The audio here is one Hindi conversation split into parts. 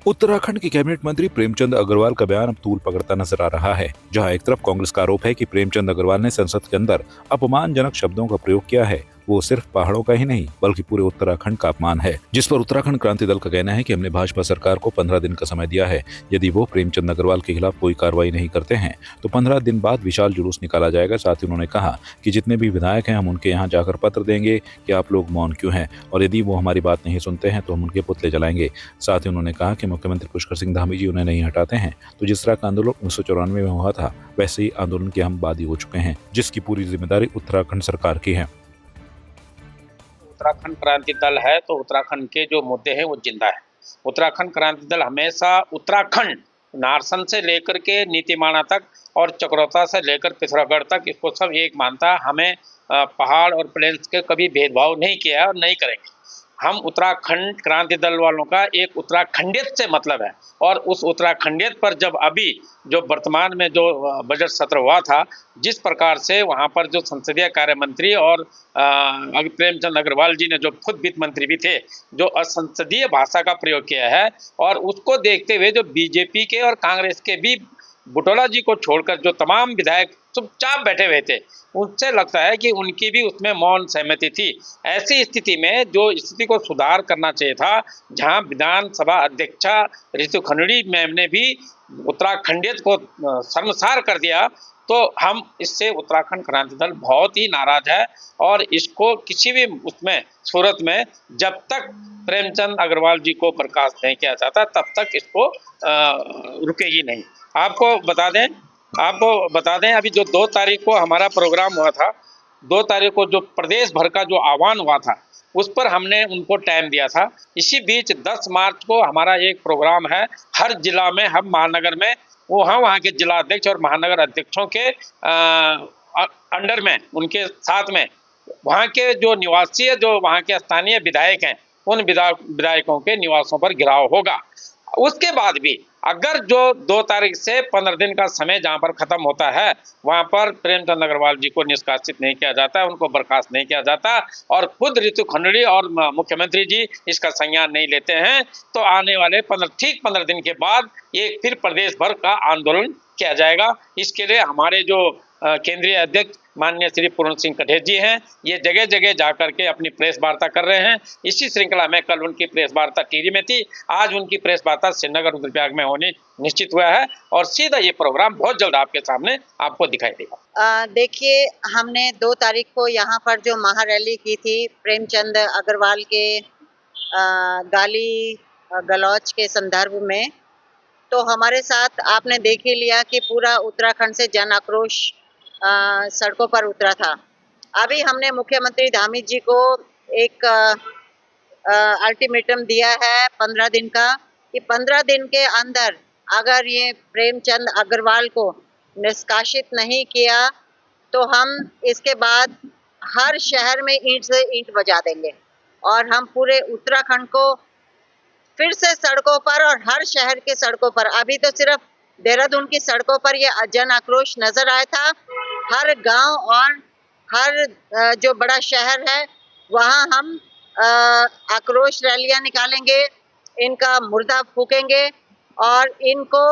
उत्तराखंड के कैबिनेट मंत्री प्रेमचंद अग्रवाल का बयान अब तूल पकड़ता नजर आ रहा है। जहां एक तरफ कांग्रेस का आरोप है कि प्रेमचंद अग्रवाल ने संसद के अंदर अपमानजनक शब्दों का प्रयोग किया है, वो सिर्फ पहाड़ों का ही नहीं बल्कि पूरे उत्तराखंड का अपमान है। जिस पर उत्तराखंड क्रांति दल का कहना है कि हमने भाजपा सरकार को 15 दिन का समय दिया है। यदि वो प्रेमचंद अग्रवाल के खिलाफ कोई कार्रवाई नहीं करते हैं तो 15 दिन बाद विशाल जुलूस निकाला जाएगा। साथ ही उन्होंने कहा कि जितने भी विधायक हैं हम उनके यहाँ जाकर पत्र देंगे कि आप लोग मौन क्यों हैं, और यदि वो हमारी बात नहीं सुनते हैं तो हम उनके पुतले जलाएंगे। साथ ही उन्होंने कहा कि मुख्यमंत्री पुष्कर सिंह धामी जी उन्हें नहीं हटाते हैं तो जिस तरह का आंदोलन 1994 में हुआ था वैसे ही आंदोलन के हम बादी हो चुके हैं, जिसकी पूरी जिम्मेदारी उत्तराखंड सरकार की है। उत्तराखंड क्रांति दल है तो उत्तराखंड के जो मुद्दे हैं वो जिंदा है। उत्तराखंड क्रांति दल हमेशा उत्तराखंड नारसन से लेकर के नीतीमाणा तक और चक्रोता से लेकर पिथौरागढ़ तक इसको सब एक मानता है। हमें पहाड़ और प्लेन्स के कभी भेदभाव नहीं किया है और नहीं करेंगे। हम उत्तराखंड क्रांति दल वालों का एक उत्तराखंडियत से मतलब है, और उस उत्तराखंडियत पर जब अभी जो वर्तमान में जो बजट सत्र हुआ था, जिस प्रकार से वहाँ पर जो संसदीय कार्य मंत्री और प्रेमचंद अग्रवाल जी ने जो खुद वित्त मंत्री भी थे, जो असंसदीय भाषा का प्रयोग किया है, और उसको देखते हुए जो बीजेपी के और कांग्रेस के भी बुटोला जी को छोड़कर जो तमाम विधायक चुपचाप बैठे हुए थे, उनसे लगता है कि उनकी भी उसमें मौन सहमति थी। ऐसी स्थिति में जो स्थिति को सुधार करना चाहिए था, जहां विधानसभा अध्यक्षा रितु खनड़ी मैम ने भी उत्तराखंडियत को शर्मसार कर दिया, तो हम इससे उत्तराखंड क्रांति दल बहुत ही नाराज है। और इसको किसी भी उसमें सूरत में जब तक प्रेमचंद अग्रवाल जी को बर्खास्त नहीं किया जाता तब तक इसको रुकेगी नहीं। आपको बता दें अभी जो 2 तारीख को हमारा प्रोग्राम हुआ था, 2 तारीख को जो प्रदेश भर का जो आह्वान हुआ था उस पर हमने उनको टाइम दिया था। इसी बीच 10 मार्च को हमारा एक प्रोग्राम है हर जिला में, हर महानगर में, वहाँ के जिला अध्यक्ष और महानगर अध्यक्षों के अंडर में, उनके साथ में वहाँ के जो निवासी है, जो वहाँ के स्थानीय विधायक हैं, उन विधायकों के निवासों पर घेराव होगा। उसके बाद भी अगर जो 2 तारीख से 15 दिन का समय जहां पर खत्म होता है, वहां पर प्रेमचंद अग्रवाल जी को निष्कासित नहीं किया जाता, उनको बर्खास्त नहीं किया जाता, और खुद रितु खनड़ी और मुख्यमंत्री जी इसका संज्ञान नहीं लेते हैं, तो आने वाले 15 दिन के बाद ये फिर प्रदेश भर का आंदोलन किया जाएगा। इसके लिए हमारे जो केंद्रीय अध्यक्ष माननीय श्री पूर्ण सिंह कठेर जी हैं, ये जगह जगह जाकर के अपनी प्रेस वार्ता कर रहे हैं। इसी श्रृंखला में कल उनकी प्रेस वार्ता टिहरी में थी, आज उनकी प्रेस वार्ता श्रीनगर रुद्रप्रयाग में होने निश्चित हुआ है, और सीधा ये प्रोग्राम बहुत जल्द आपके सामने आपको दिखाई देगा। देखिए, हमने 2 तारीख को यहाँ पर जो महारैली की थी प्रेमचंद अग्रवाल के गाली गलौज के संदर्भ में, तो हमारे साथ आपने देख ही लिया कि पूरा उत्तराखंड से जन आक्रोश सड़कों पर उतरा था। अभी हमने मुख्यमंत्री धामी जी को एक अल्टीमेटम दिया है 15 दिन का, कि 15 दिन के अंदर अगर ये प्रेमचंद अग्रवाल को निष्कासित नहीं किया तो हम इसके बाद हर शहर में ईंट से ईंट बजा देंगे, और हम पूरे उत्तराखंड को फिर से सड़कों पर और हर शहर के सड़कों पर, अभी तो सिर्फ देहरादून की सड़कों पर ये जन आक्रोश नजर आया था, हर गांव और हर जो बड़ा शहर है वहां हम आक्रोश रैलियां निकालेंगे, इनका मुर्दा फूकेंगे, और इनको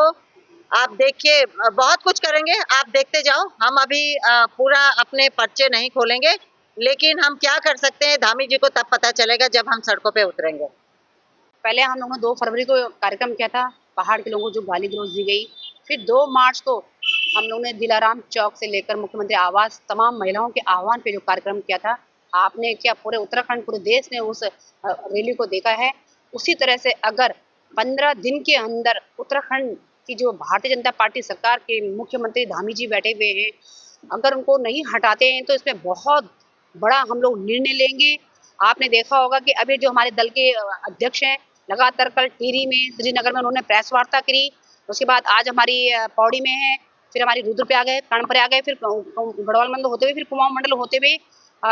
आप देखिए बहुत कुछ करेंगे, आप देखते जाओ। हम अभी पूरा अपने पर्चे नहीं खोलेंगे, लेकिन हम क्या कर सकते हैं धामी जी को तब पता चलेगा जब हम सड़कों पे उतरेंगे। पहले हम लोगों ने 2 फरवरी को कार्यक्रम किया था, पहाड़ के लोगों को जो गाली गलौज दी गई। फिर 2 मार्च को हम लोगों ने दिलाराम चौक से लेकर मुख्यमंत्री आवास तमाम महिलाओं के आह्वान पे जो कार्यक्रम किया था, आपने क्या पूरे उत्तराखंड, पूरे देश ने उस रैली को देखा है। उसी तरह से अगर 15 दिन के अंदर उत्तराखंड की जो भारतीय जनता पार्टी सरकार के मुख्यमंत्री धामी जी बैठे हुए हैं, अगर उनको नहीं हटाते हैं तो इसमें बहुत बड़ा हम लोग निर्णय लेंगे। आपने देखा होगा कि अभी जो हमारे दल के अध्यक्ष हैं, लगातार कल टिहरी में, श्रीनगर में उन्होंने प्रेस वार्ता करी, उसके बाद आज हमारी पौड़ी में है, फिर हमारी रुद्रप्रयाग है, कर्णप्रयाग है, फिर गढ़वाल मंडल होते हुए, फिर कुमाऊं मंडल होते हुए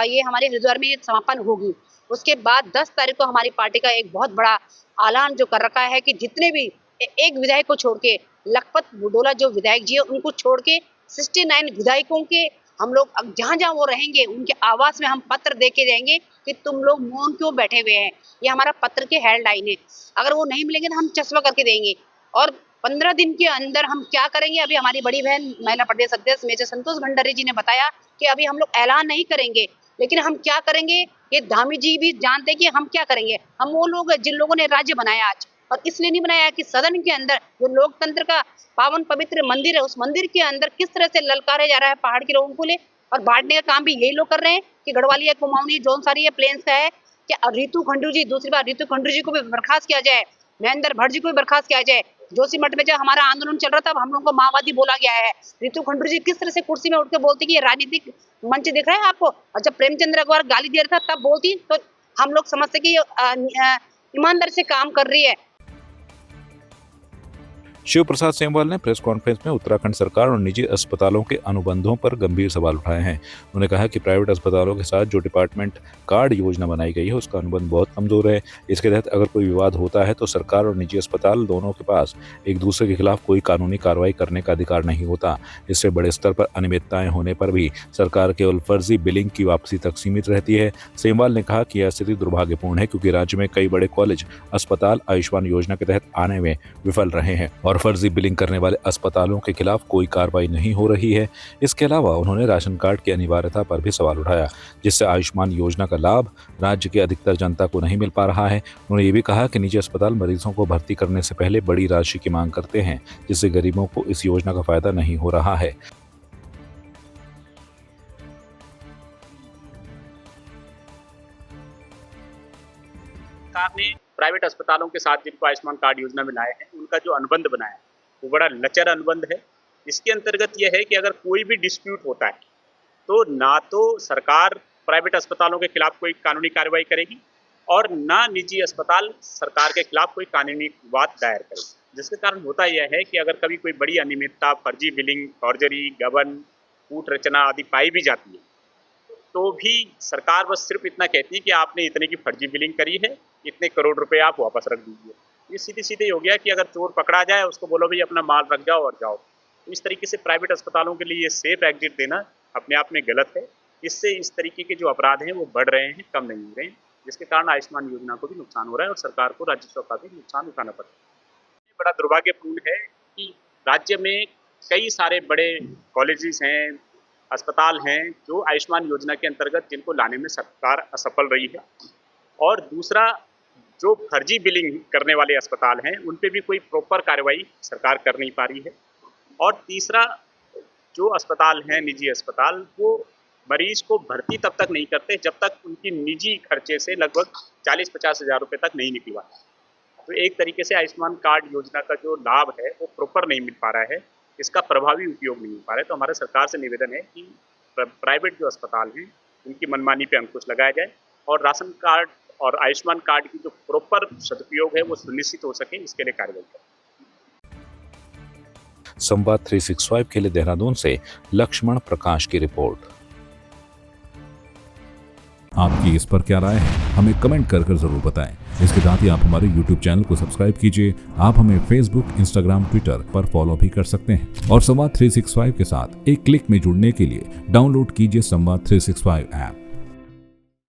ये हमारे हरिद्वार में समापन होगी। उसके बाद 10 तारीख को हमारी पार्टी का एक बहुत बड़ा ऐलान जो कर रखा है कि जितने भी एक विधायक को छोड़ के, लखपत बुटोला जो विधायक जी है उनको छोड़ के 69 विधायकों के हम लोग जहाँ जहाँ वो रहेंगे उनके आवास में हम पत्र दे के जाएंगे कि तुम लोग मौन क्यों बैठे हुए हैं, ये हमारा पत्र की हेडलाइन है। अगर वो नहीं मिलेंगे तो हम चस्पा करके देंगे। और 15 दिन के अंदर हम क्या करेंगे, अभी हमारी बड़ी बहन महिला प्रदेश अध्यक्ष मेजर संतोष भंडारी जी ने बताया कि अभी हम लोग ऐलान नहीं करेंगे, लेकिन हम क्या करेंगे ये धामी जी भी जानते हैं कि हम क्या करेंगे। हम वो लोग जिन लोगों ने राज्य बनाया आज, और इसलिए नहीं बनाया कि सदन के अंदर जो लोकतंत्र का पावन पवित्र मंदिर है, उस मंदिर के अंदर किस तरह से ललकारे जा रहा है पहाड़ के लोगों को ले, और बांटने का काम भी यही लोग कर रहे हैं कि गढ़वाली है, कुमाऊनी, जौनसारी है, प्लेन्स का है। कि रितु खंडू जी, दूसरी बार रितु खंडू जी को भी बर्खास्त किया जाए, महेंद्र भट्ट जी को भी बर्खास्त किया जाए। जोशीमठ में जब हमारा आंदोलन चल रहा था हम लोगों को माओवादी बोला गया है। रितु खंडू जी किस तरह से कुर्सी में उठ के बोलती कि ये राजनीतिक मंच दिख रहा है आपको, और जब प्रेमचंद्र अग्रवाल गाली दे रहा था तब बोलती, तो हम लोग समझते कि ईमानदारी से काम कर रही है। शिव प्रसाद सेमवाल ने प्रेस कॉन्फ्रेंस में उत्तराखंड सरकार और निजी अस्पतालों के अनुबंधों पर गंभीर सवाल उठाए हैं। उन्होंने कहा कि प्राइवेट अस्पतालों के साथ जो डिपार्टमेंट कार्ड योजना बनाई गई है उसका अनुबंध बहुत कमजोर है। इसके तहत अगर कोई विवाद होता है तो सरकार और निजी अस्पताल दोनों के पास एक दूसरे के खिलाफ कोई कानूनी कार्रवाई करने का अधिकार नहीं होता। इससे बड़े स्तर पर अनियमितताएं होने पर भी सरकार केवल फर्जी बिलिंग की वापसी तक सीमित रहती है। सेमवाल ने कहा कि यह स्थिति दुर्भाग्यपूर्ण है क्योंकि राज्य में कई बड़े कॉलेज अस्पताल आयुष्मान योजना के तहत आने में विफल रहे हैं और फर्जी बिलिंग करने वाले अस्पतालों के खिलाफ कोई कार्रवाई नहीं हो रही है। इसके अलावा उन्होंने राशन कार्ड की अनिवार्यता पर भी सवाल उठाया, जिससे आयुष्मान योजना का लाभ राज्य की अधिकतर जनता को नहीं मिल पा रहा है। उन्होंने ये भी कहा कि निजी अस्पताल मरीजों को भर्ती करने से पहले बड़ी राशि की मांग करते हैं, जिससे गरीबों को इस योजना का फायदा नहीं हो रहा है। सरकार ने प्राइवेट अस्पतालों के साथ जिनको आयुष्मान कार्ड योजना में लाए हैं उनका जो अनुबंध बनाया है वो बड़ा लचर अनुबंध है। इसके अंतर्गत यह है कि अगर कोई भी डिस्प्यूट होता है तो ना तो सरकार प्राइवेट अस्पतालों के खिलाफ कोई कानूनी कार्रवाई करेगी और ना निजी अस्पताल सरकार के खिलाफ कोई कानूनी विवाद दायर करेगी, जिसके कारण होता यह है कि अगर कभी कोई बड़ी अनियमितता, फर्जी बिलिंग, फॉर्जरी, गबन, कूट रचना आदि पाई भी जाती है तो भी सरकार बस सिर्फ इतना कहती है कि आपने इतने की फर्जी बिलिंग करी है, इतने करोड़ रुपए आप वापस रख दीजिए। ये सीधे सीधे हो गया कि अगर चोर पकड़ा जाए उसको बोलो भाई अपना माल रख जाओ और जाओ। तो इस तरीके से प्राइवेट अस्पतालों के लिए ये सेफ एग्जिट देना अपने आप में गलत है। इससे इस तरीके के जो अपराध हैं वो बढ़ रहे हैं, कम नहीं हो रहे हैं, जिसके कारण आयुष्मान योजना को भी नुकसान हो रहा है और सरकार को राजस्व का भी नुकसान उठाना पड़ रहा है। ये बड़ा दुर्भाग्यपूर्ण है कि राज्य में कई सारे बड़े कॉलेजेस हैं, अस्पताल हैं जो आयुष्मान योजना के अंतर्गत जिनको लाने में सरकार असफल रही है, और दूसरा जो फर्जी बिलिंग करने वाले अस्पताल हैं उन पे भी कोई प्रॉपर कार्रवाई सरकार कर नहीं पा रही है, और तीसरा जो अस्पताल हैं निजी अस्पताल वो मरीज को भर्ती तब तक नहीं करते जब तक उनकी निजी खर्चे से लगभग 40-50 हज़ार रुपये तक नहीं निकलवाते। तो एक तरीके से आयुष्मान कार्ड योजना का जो लाभ है वो प्रॉपर नहीं मिल पा रहा है, इसका प्रभावी उपयोग नहीं हो पा रहा है। तो हमारे सरकार से निवेदन है कि प्राइवेट जो अस्पताल हैं उनकी मनमानी पे अंकुश लगाया जाए और राशन कार्ड और आयुष्मान कार्ड की जो प्रॉपर सदुपयोग है वो सुनिश्चित हो सके, इसके लिए कार्रवाई करें। संवाद 365 के लिए देहरादून से लक्ष्मण प्रकाश की रिपोर्ट। आपकी इस पर क्या राय है, हमें कमेंट कर जरूर बताएं। इसके साथ ही आप हमारे YouTube चैनल को सब्सक्राइब कीजिए। आप हमें Facebook, Instagram, Twitter पर फॉलो भी कर सकते हैं और संवाद 365 के साथ एक क्लिक में जुड़ने के लिए डाउनलोड कीजिए संवाद 365 ऐप।